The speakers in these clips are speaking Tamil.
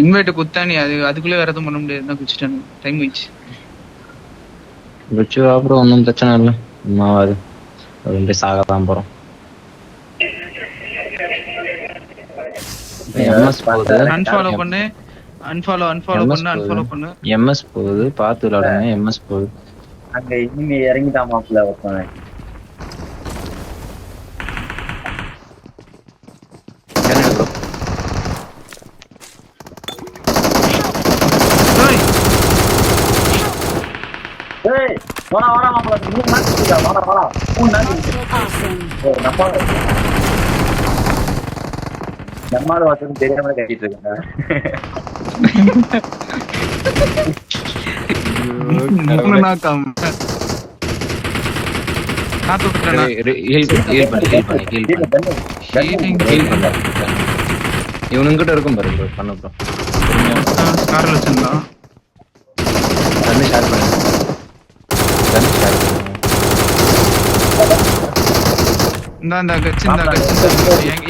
இன்வைட் குத்தானி அது அதுக்குள்ளே வேற எதுவும் பண்ண முடியாது. குச்சிட்டானு டைம் ஆயிடுச்சு. வச்சு அப்புறம் ஒன்றும் பிரச்சனை இல்லை. சும்மாவாது ரெண்டு சாகத்தான் போறோம். எம்எஸ் போகுது. அன்ஃபாலோ பண்ணு. அன்ஃபாலோ பண்ணு. எம்எஸ் போகுது. பார்த்து விளையாடுங்க. எம்எஸ் போகுது. அங்க இனிமே இறங்கிட்டான் மாப்பிள்ள ஒருத்தவன். வாடா மாப்பிள்ள 3 மேட்ச் இருக்கா. வாடா 3 மேட்ச். நம்மால வாசம் தெரியாம கட்டிட்டு இருக்கேன். இவனுங்கிட்ட இருக்கும் பாரு பண்ண ப்ரோ. கார்ல வச்சிருந்தான். கண்ணு ஷேர் பண்ணு. இந்த கட்சி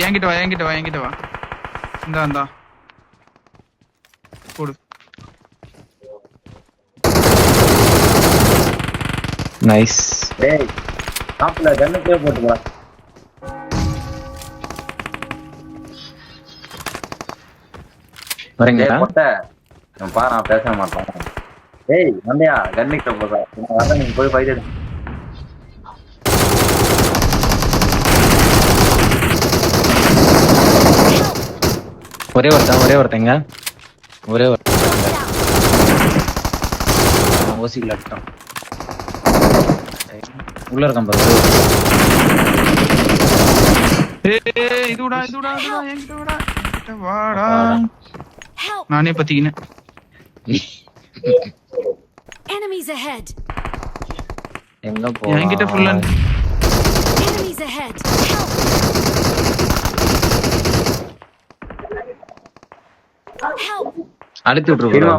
என்கிட்ட வா. இந்தா போடு. நைஸ். டேய் மாப்பிள்ள கண்ணுக்கே போட்டு வா. வரீங்களா? நான் பாரு பேச மாட்டேன். ஏய் வந்தியா கண்ணுக்கு போதா வர நீங்க போய் ஃபைட் எடு. ஒரே ஒருத்தங்க ஓசியில் அடிட்டான். உள்ள இருக்கான் பாரு. இதுடா என்கிட்ட வாடா. நானே பத்திக்கினேன். Enemies ahead. எங்க போ? என்கிட்ட ஃபுல்லா Enemies ahead. Help. அழுத்தி விட்டுரு ப்ரோ.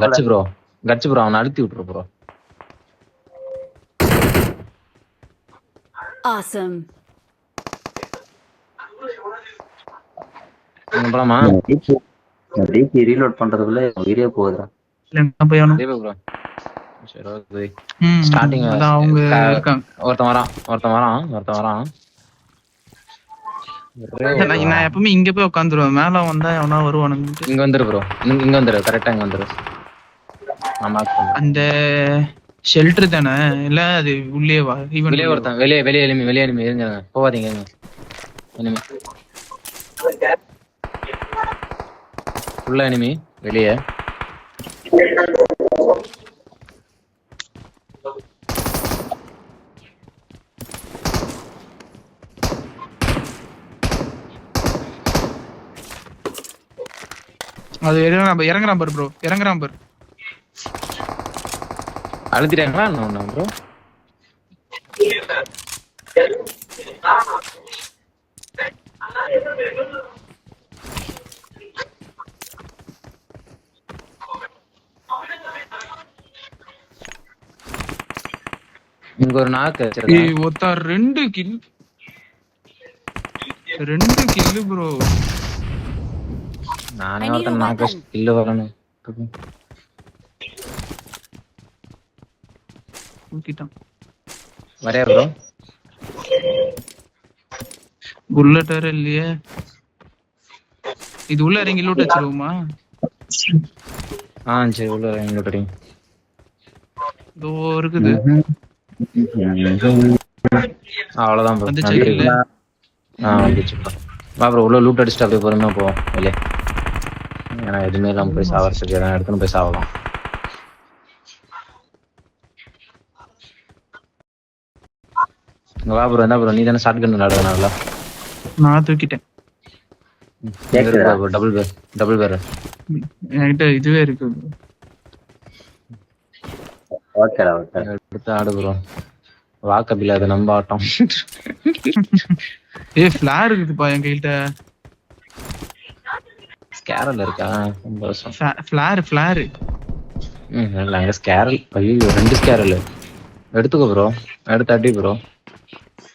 கட்சி ப்ரோ அவனை அழுத்தி விட்டுரு ப்ரோ. Awesome. போலாமா? டிபி ரீலோட் பண்றதுக்குள்ள உயிரே போகுதுடா. ப்ரோ சரி ஓகே. ஸ்டார்டிங் அவங்க இருக்காங்க. ஒருத்தன் வரான். நான் எப்பவுமே இங்க போய் உட்காந்துருவேன். மேல வந்தா எவனா வருவானுங்க. இங்க வந்துரு ப்ரோ. இங்க வந்துரு. கரெக்டா இங்க வந்துரு. அந்த ஷெல்டர் தானே இல்ல அது உள்ளே வா. வெளியே ஒருத்தன் வெளியே எலிமி இருங்க. போவாதீங்க. எனிமி ஃபுல்லா எனிமி வெளியே. அது இறங்குறான் பாரு ப்ரோ. அழுத்திட்டாங்களா என்ன ப்ரோ? இங்க ஒரு நாக்கு வச்சிருக்கேன். ஒருத்தா 2 கில் ப்ரோ. நானே ஒருத்தன் நாக்கு கில் வரணும். தூக்கிட்டான். வரையா ப்ரோ? புல்லட் வேற இல்லையே. இது உள்ள இறங்கி லூட் வச்சிருவோமா? சரி உள்ள இறங்கி லூட் அடிங்க. இதோ இருக்குது. அவ்வளவுதான் ப்ரோ. வந்துச்சு. வா ப்ரோ உள்ள லூட் அடிச்சுட்டு அப்படியே பொறுமையா போவோம் வெளியே. ஏன்னா எதுவுமே இல்லாம போய் சாவறதுக்கு எதாவது எடுத்துன்னு போய் சாவலாம். வா ப்ரோ. என்ன ப்ரோ நீ தானே ஷார்ட் கன் விளையாடுறதுனால நான் தூக்கிட்டேன். டபுள் பேர் என்கிட்ட இதுவே இருக்கு. எடுத்து ஆடு ப்ரோ. வாக்கபில அது நம்ம ஆட்டம். ஃபிளார் இருக்குதுப்பா என் கையிட்ட. ஸ்கேரல் இருக்கா? சந்தோஷம். ஃபிளார் இல்ல அங்க ஸ்கேரல். ஐயோ 2 ஸ்கேரல் எடுத்துக்கோ ப்ரோ. எடுத்து அடி ப்ரோ.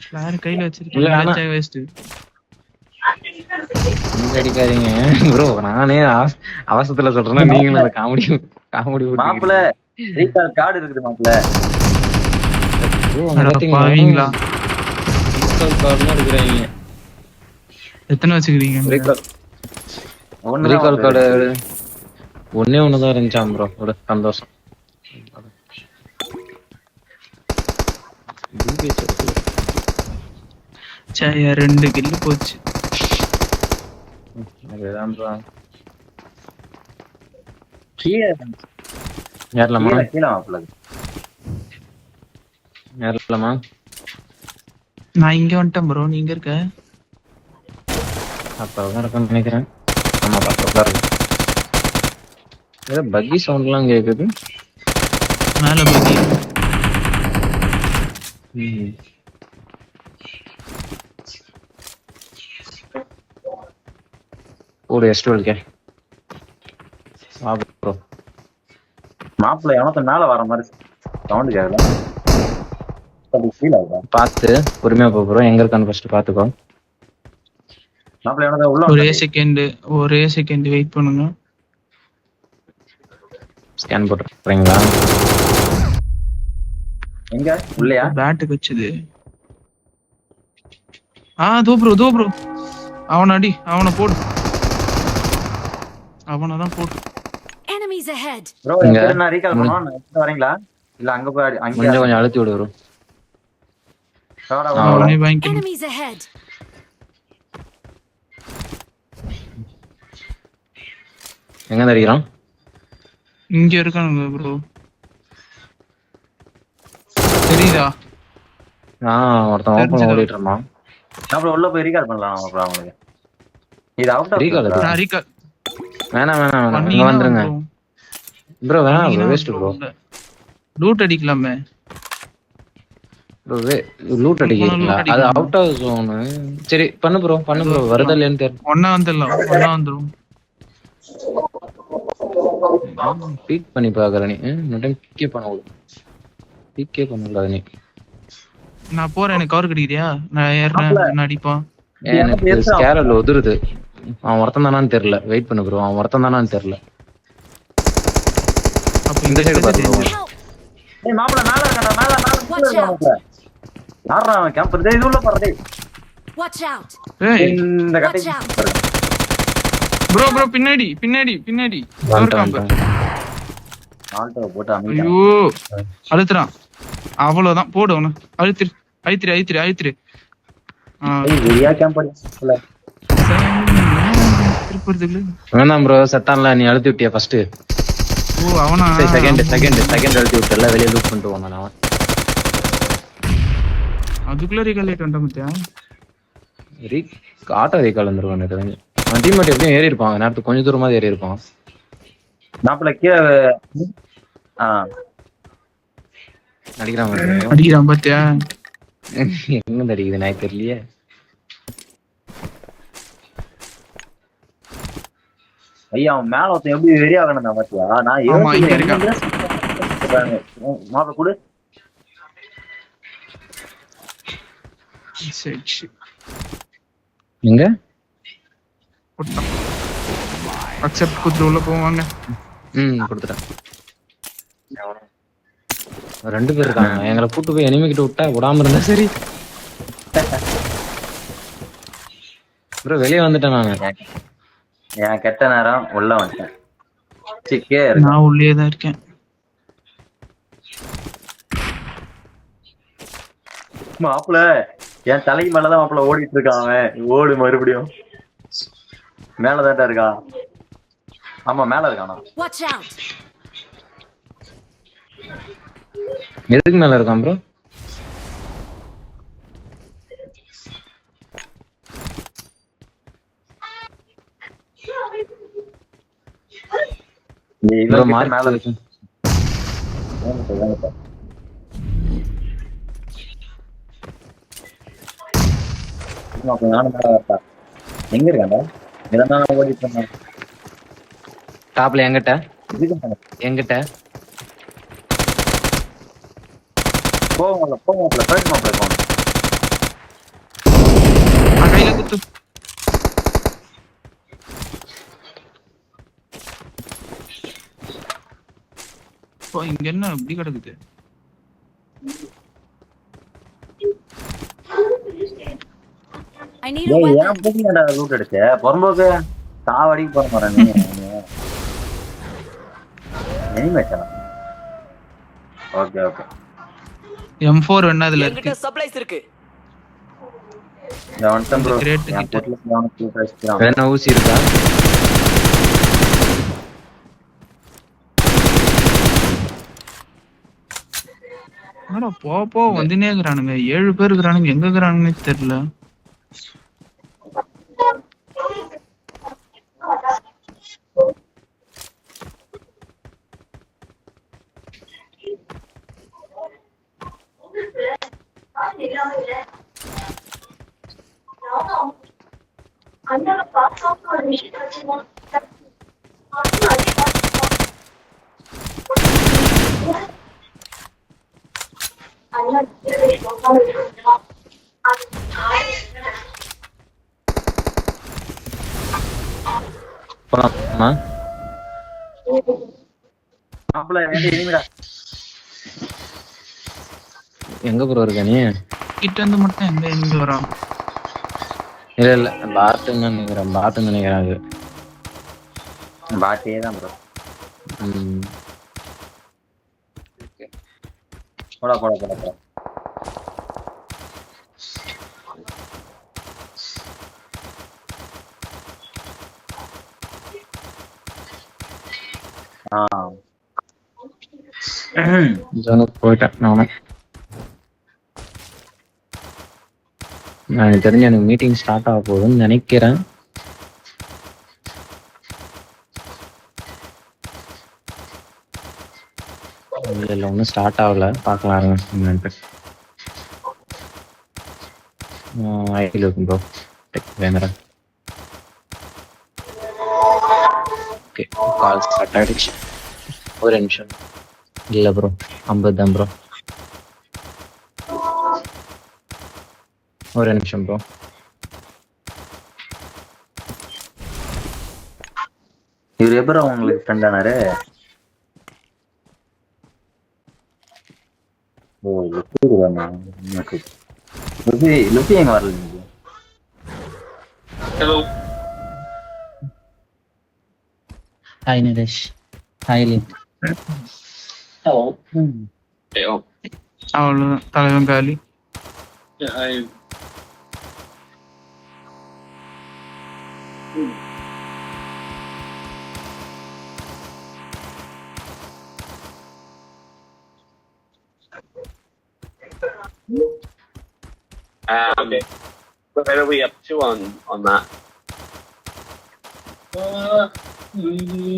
ஃபிளார் கையில வச்சிருக்கேன். வேஸ்ட். நீங்க அடிக்காதீங்க ப்ரோ. நானே அவசரத்துல சொல்றேன்னா நீங்களும் அந்த காமெடி காமெடி மாப்பிள்ள ரீகால் கார்டு இருக்குது மாப்பிள்ள. பாவீங்களா? எடுக்கிறாங்க. எத்தனை வச்சுக்கிறீங்க? ரீகால் கார்டு ஒன்னே ஒண்ணுதான் இருந்துச்சாம் ப்ரோ. ஒரு சந்தோஷம். சரி 2 கில்லு போச்சு. அதுதான் ப்ரோ. கீழே ஏறலாமா? கீழே மாப்பிள்ள. ஏறலாமா? நான் இங்க வந்துட்டேன் ப்ரோ. நீங்க இருக்க? அப்பதான் இருக்கும்னு நினைக்கிறேன். ஆமா பக்கத்துல இருக்கு. ஏதோ பக்கி சவுண்ட்லாம் கேக்குது. மேல பக்கி. ஒரு S12 ப்ரோ. மாப்பிள்ள எவனத்த மேல வர மாதிரி சவுண்ட் கேட்கல. கீழே பார்த்து பொறுமையா போறோம். எங்க இருக்கான்னு ஃபர்ஸ்ட் பாத்துக்கோ. மாப்பிள்ள எவனத்த உள்ள ஒரே செகண்ட் வெயிட் பண்ணுங்க. ஸ்கேன் போட்டுறீங்களா? எங்க உள்ளயா? பேட்டுக்கு வச்சது. தோ ப்ரோ. அவன அடி. அவனை போடு. அவனதான் போடு. Enemies ahead. ப்ரோ நான் ரீகால் பண்ணுவோம். வரீங்களா? இல்ல அங்க போய் அங்க கொஞ்சம் அழுத்தி விடு ப்ரோ. அவனே வாங்கிக்க. Enemies ahead. எங்க அடிக்கிறான்? இங்க இருக்கானுங்க ப்ரோ. தெரியுதா? ஒருத்தன் ஓபன் ஓடிட்டு இருந்தான். மாப்பிள்ள உள்ள போய் ரீகால் பண்ணலாம் மாப்பிள்ள அவங்களுக்கு. இது அவுட் ஆஃப் ரீகால் நான் ரீகால் வேணாம் இங்க வந்துருங்க ப்ரோ. வேணாம் வேஸ்ட் ப்ரோ. லூட் அடிக்கலாமே ப்ரோ. லூட் அடிக்கிறீங்களா? அது அவுட் ஆஃப் ஜோன். சரி பண்ணு ப்ரோ. வருதா இல்லையான்னு தெரியல. ஒண்ணா வந்துரும். பீக் பண்ணி பாக்குற நீ. டைம் பிகே பண்ணல நீ. நான் போறேன். எனக்கு கவர் கிடைக்குறியா? நான் ஏறேன். என்ன அடிப்பான்? எனக்கு ஸ்கேரல் உதிருது. அவன் ஒருத்தன் தானான்னு தெரியல. வெயிட் பண்ணு ப்ரோ. அவன் ஒருத்தன் தானான்னு தெரியல. அப்ப இந்த சைடு பாரு. ஏய் மாப்பிள்ள மேல இருக்கடா. மேல மாப்பிள்ள. யாரா அவன் கேம்பர்? டேய் இது உள்ள பாரு டேய். Watch out. ஏய் இந்த கட்டை ப்ரோ பின்னாடி கவர் காம்பர். ஆல்டோ போட்டு அமிட்டா. ஐயோ அழுத்துறான். அவ்வளவுதான் போடு அவன. அழுத்திரு. வெரியா கேம்பர் இல்ல. வேணாம் ப்ரோ. செத்தான்ல. நீ அழுத்தி விட்டியா ஃபர்ஸ்ட்? அவனா? செகண்ட் அழுத்தி விட்டல. வெளியே லூட் பண்ணிட்டு வந்தான் அவன். அதுக்குள்ள ரீகால் வந்துட்டா மத்தியா? ஆட்டோ ரீகால் வந்துருவான் தெரிஞ்சு. அவன் டீம்மேட் எப்படியும் ஏறி இருப்பான். நேரத்துக்கு கொஞ்சம் தூரமா ஏறி இருப்பான். மாப்பிள்ள கீழே அடிக்கிறான் பாத்தியா? எங்க அடிக்குது நான் தெரியலையே. ஐயா அவன் மேல ஒருத்தன் எப்படி வெறியா ஆகணும் பாத்தியா? நான் மாப்பிள்ள கூட எங்க அக்செப்ட் குடுத்து உள்ள போவாங்க. கொடுத்துட்டேன். 2 பேர் இருக்காங்க. எங்களை கூட்டு போய் எனிமி கிட்ட விட்டா விடாம இருந்தா சரி ப்ரோ. வெளியே வந்துட்டேன் நானு. என் கெட்ட நேரம் உள்ள வந்துட்டேன். நான் உள்ளே தான் இருக்கேன். மாப்பிள்ள என் தலைக்கு மேலதான் மாப்பிள்ள ஓடிட்டு இருக்கான். அவன் ஓடு மறுபடியும் மேலதான்டா இருக்கான். ஆமா மேல இருக்கானா? எதுக்கு மேல இருக்கான் ப்ரோ? மேல இருக்கு. நானும் மேல வரட்டா? எங்க இருக்காண்டா? இதெல்லாம் ஓடிட்டு இருந்தேன். டாப்ல எங்கிட்ட போவாங்கல ஃபர்ஸ்ட் மாப்பிள்ள போங்க. கையில குத்து. இப்போ இங்க என்ன இப்படி கிடக்குது? I need a ஏய் weapon. ஏன் போறீங்கடா லூட் அடிச்ச பொறம்போக்கு சாவடிக்கு போற மாதிரி நீ எனிமேஷனா ஓகே ஓகே M4 என்ன அதுல இருக்கு? என்கிட்ட சப்ளைஸ் இருக்கு. நான் வந்துட்டேன் ப்ரோ கிரேட் என் கிட்ட பொருளுக்கு கவனிச்சு பேசுறான் வேணா ஊசி இருக்கா? என்னடா போ வந்துனே இருக்கிறானுங்க. 7 பேர் இருக்கிறானுங்க. எங்க இருக்கிறானுங்கன்னு தெரியல. போலாமா? மாப்பிள்ள எனிமிடா எங்க ப்ரோ இருக்க நீ? கிட்ட இருந்து மட்டும் எந்த எங்க வரான்? இல்ல பாட்டுன்னு நினைக்கிறேன் அது. பாட்டே தான் ப்ரோ போடா போடா போடா போடா ஜோனுக்கு போயிட்டேன் நானும். எனக்கு தெரிஞ்சு எனக்கு மீட்டிங் ஸ்டார்ட் ஆக போகுதுன்னு நினைக்கிறேன். இல்ல ஒன்றும் ஸ்டார்ட் ஆகல, பார்க்கலாம் என்னன்ட்டு. ஐடியில் இருக்கும் ப்ரோ வேந்துறேன். ஓகே கால் ஸ்டார்ட் ஆகிடுச்சு. ஒரு நிமிஷம். இல்லை ப்ரோ 50 தான் ப்ரோ. ஒரு நிமிஷம் ப்ரோ. இவர் எப்பறம் உங்களுக்கு ஃப்ரெண்ட் ஆனாரு? ஓ லுசி எங்க வரல நீங்க? Hello. Hi Naresh. Hi Lin. Hello. Hey, oh. அவ்வளவுதான் தலைவன் காலி. Yeah, okay. Where are we up to on that?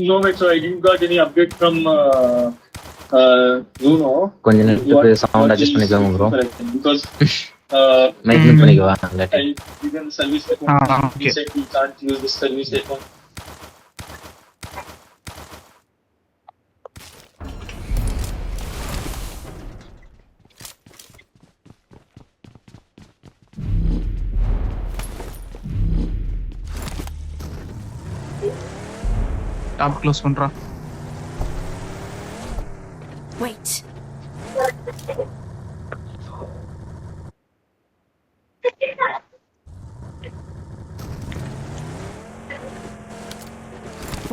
No, mate. So I didn't got any update from Zuno. கொஞ்ச நேரத்துக்கு சவுண்ட் அட்ஜஸ்ட் பண்ணிக்கோங்க ப்ரோ. Because மைக் மியூட் பண்ணிக்கவா? I didn't service the phone. He said we can't use the service phone. Top close பண்றான். Wait.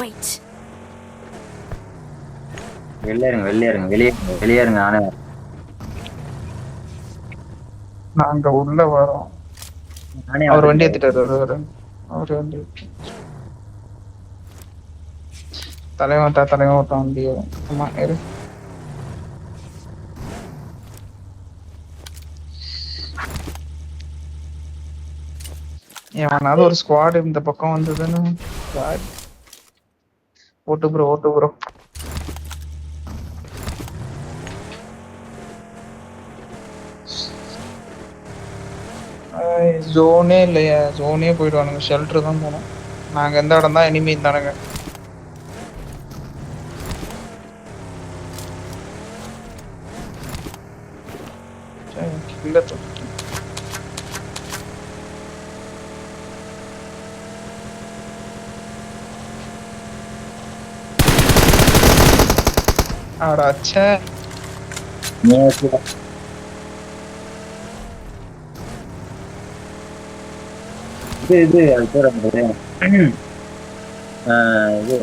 Wait. வெளியேறுங்க நானே நாங்க உள்ள வரோம். நானே அவர் வண்டி எடுத்துட்டாரு. அவர் வண்டி தலைவன் ஓட்டான் வண்டி. ஆமா இரு. எவனாவது ஒரு ஸ்குவாட் இந்த பக்கம் வந்ததுன்னு ஓட்டு ப்ரோ. ஜோனே இல்லையா? ஜோனே போயிடுவானுங்க. ஷெல்டர் தான் போனோம். நாங்க எந்த இடம் தான் எனிமி இருந்தானுங்க. இல்ல அடாச்சே. இது அது பேர் என்னது? இது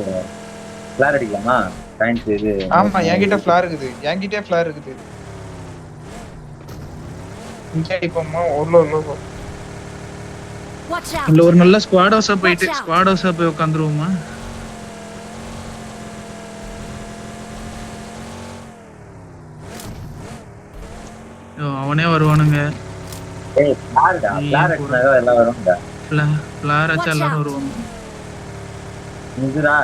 ஃபிளார் அடிக்கலாமா? சயின்ஸ் இது. ஆமா என்கிட்ட ஃபிளார் இருக்குது, என்கிட்டே ஃபிளார் இருக்குது. இங்க அடிப்போமா? உள்ள Watch out! இல்ல ஒரு நல்ல ஸ்குவாட் ஹவுஸா போயிட்டு Watch out. ஸ்குவாட் ஹவுஸா போய் உட்காந்துருவோமா? அவனே வருவானுங்க. ஏய் ஃபிளார்டா, ஃபிளார் அடிச்சா எல்லாம் வரும்டா. ஃபிளார் அடிச்சா எல்லாரும் வருவாங்க. இதுடா.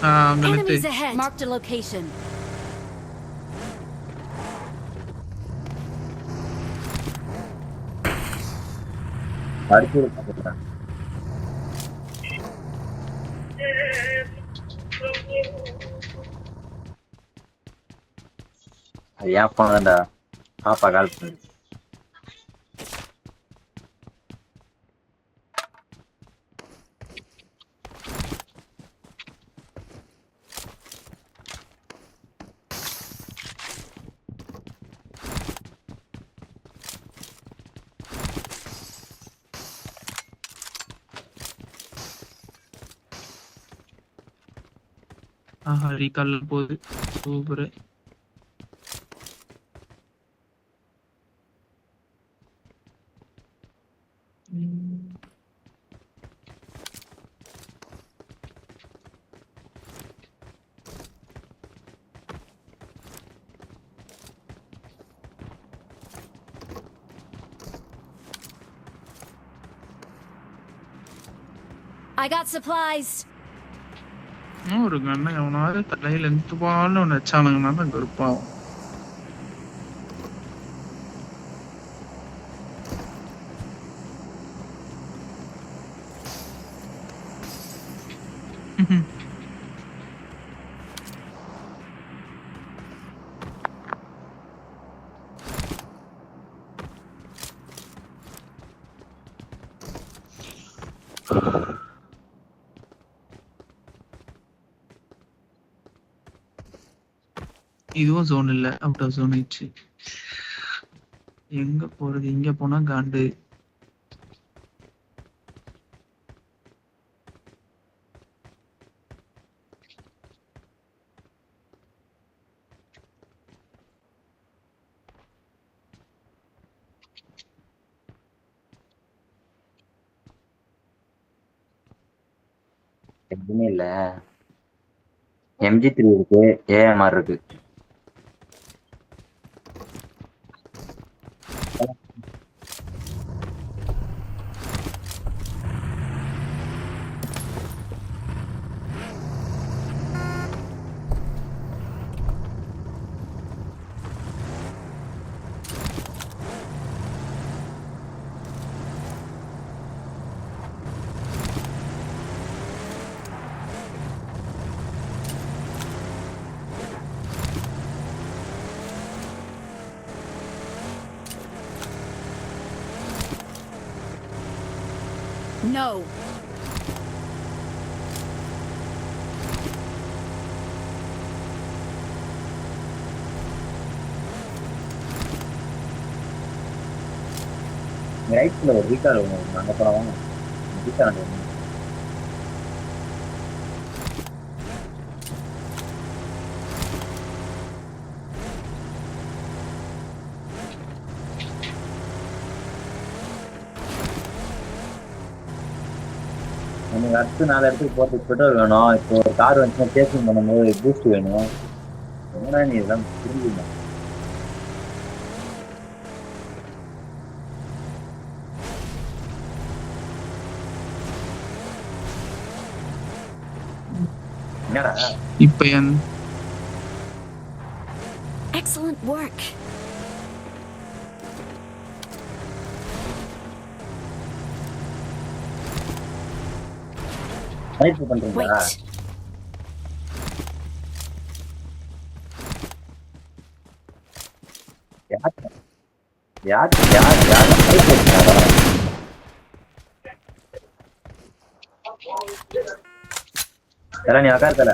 அங்க Nithu. Enemies ahead! Marked a location. அடிச்சு பாக்குறேன். ஏன் போனதாண்டா? பாப்பா கால் பண்ணு. ஆஹா ரீகால் போகுது. சூப்பர். I got supplies. ஒரு கண்ணை எவனாவது தலையில இருந்து பாலும் ஒன்று வச்சானுங்கன்னா தான் கருப்பாகும். இதுவும் ஜோன் இல்ல, அவுட் ஆஃப் ஜோன் ஆயிடுச்சு. எங்க போறது? இங்க போனா காண்டு. எதுவுமே இல்ல. MG3 இருக்கு, AMR இருக்கு. No. ரைட்ல ஒரு ரீகால் ஒன்று அங்கே போகலாம். ரீகால் நமக்கு அடுத்து 4 இடத்துக்கு போகிறதுக்கு பெட்ரோல் வேணும். இப்போ ஒரு கார் வந்துச்சுன்னா சேசிங் பண்ணும்போது பூஸ்ட் வேணும். என்ன நீ இதெல்லாம் புரிஞ்சுக்கணும். என்னடா இப்ப Excellent work. நைட் பண்றீங்களா? Wait. யார் நைட் பண்றாரா? நீ உக்கார் தல.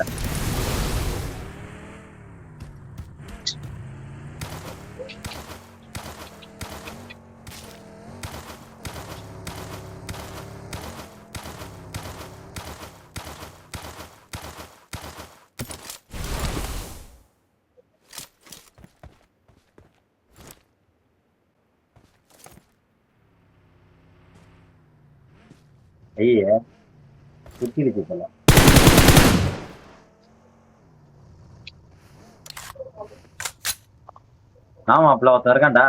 ஐயே சுத்திடுச்சு போல. ஆமா அப்பல ஒருத்தன் இருக்கான்டா.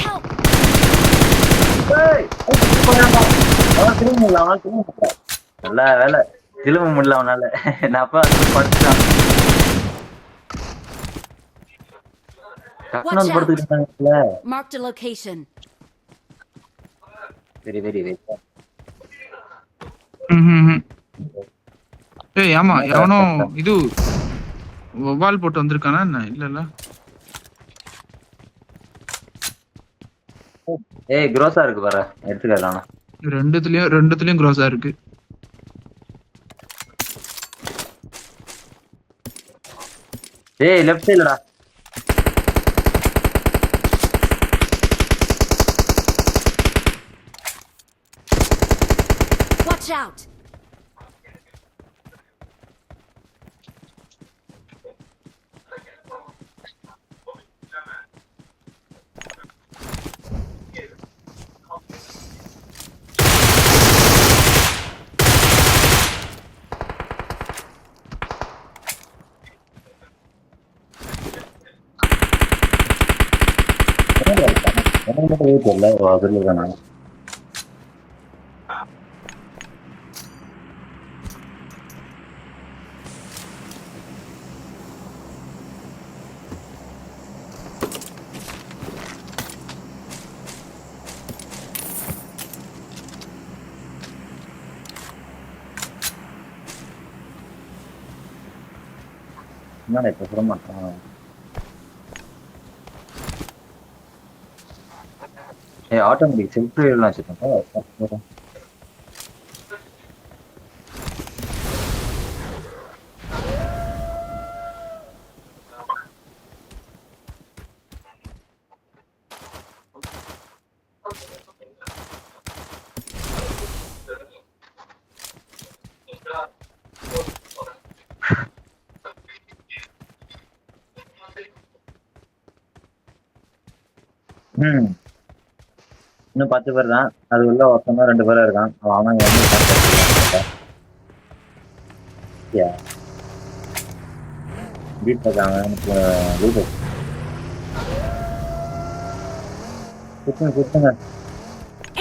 Help! ஏய், அவன் திரும்ப முடியல, அவனால திரும்ப முடியல. நல்ல வேலை திரும்ப முடியல அவனால. நான் அப்ப படுத்துட்டான். Watch Kannan out. படுத்துக்கிட்டாங்கல்ல. Marked a location. சரி வெரி வெரி. ம்ஹும். ஏய் ஆமா எவனோ இது வவ்வால் போட்டு வந்திருக்கானா என்ன? இல்லல்ல. ஏய் குரோஸா இருக்கு பாரு, எடுத்துக்கலாம். ரெண்டுத்துலயும் க்ரோஸா இருக்கு. ஏய் லெஃப்ட் சைடுடா. Watch out! எனக்கு மட்டும் வெயிட் இல்ல, அதுல தானா? என்னடா இப்ப சொல்ல மாட்டான். ஏய் ஆட்டோமேட்டிக் செல்ஃப் எல்லாம் வச்சிருக்கேன். இன்னும் 10 பேர் தான். அது உள்ள ஒருத்தமா 2 பேரா இருக்கான். அவன் வீட்டுல குத்துங்க.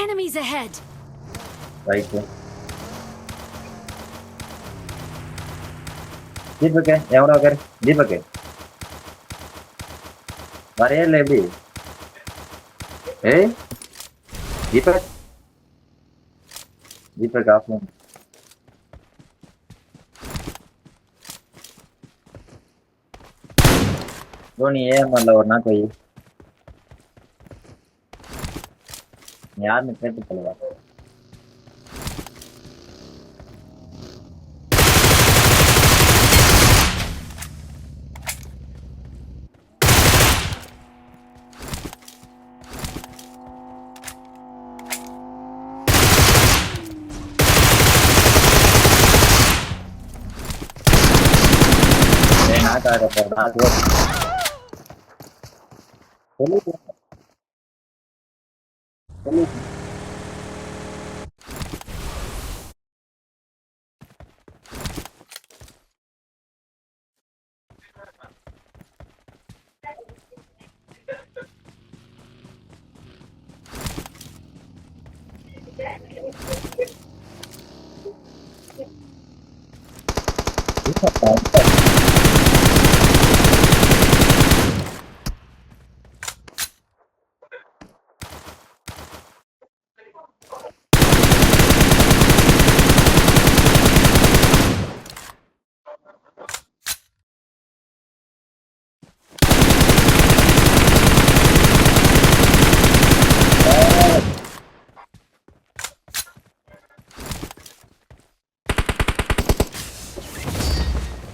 Enemies ahead! ரைட்டு தீபக் எவ்வளோ பேர்? தீபக் வரையா இல்லை எப்படி? ஏய் दीपक आप धोनी और ना कोई यार ने कैसे चलवा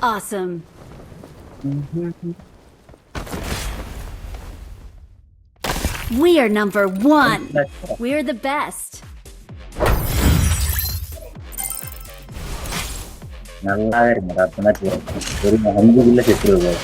Awesome. We are number one. We're the best. நல்லாவே இருங்க அடுத்த மேட்ச் ஒரு 5 கில்ல செத்துருவாரு.